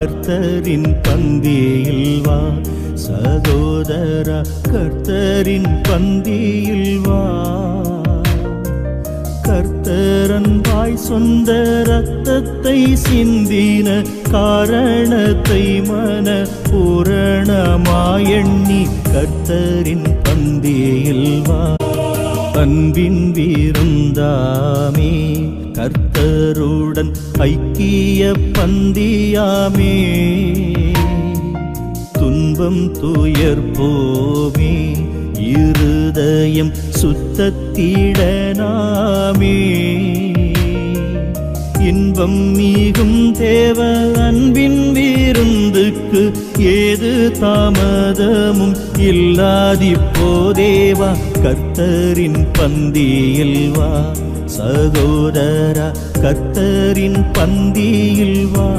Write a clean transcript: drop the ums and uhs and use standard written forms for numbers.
கர்த்தரின் பந்தியில் வா சகோதர, கர்த்தரின் பந்தியில் வா. கர்த்தரன்பாய் சொந்த இரத்தத்தை சிந்தின காரணத்தை மன பூரணமாயெண்ணி கர்த்தரின் பந்தியில் வா. அன்பின் விருந்தாமே, கர்த்தருடன் ஐக்கிய பந்தியாமே. துன்பம் துயர் போமே, இருதயம் சுத்தத்திடனாமே. இன்பம் மிகும் தேவ அன்பின் விருந்துக்கு ஏது தாமதமும் இல்லாதிப்போதேவா. கர்த்தரின் பந்தியில் வா சகோதரா, கர்த்தரின் பந்தியில் வா.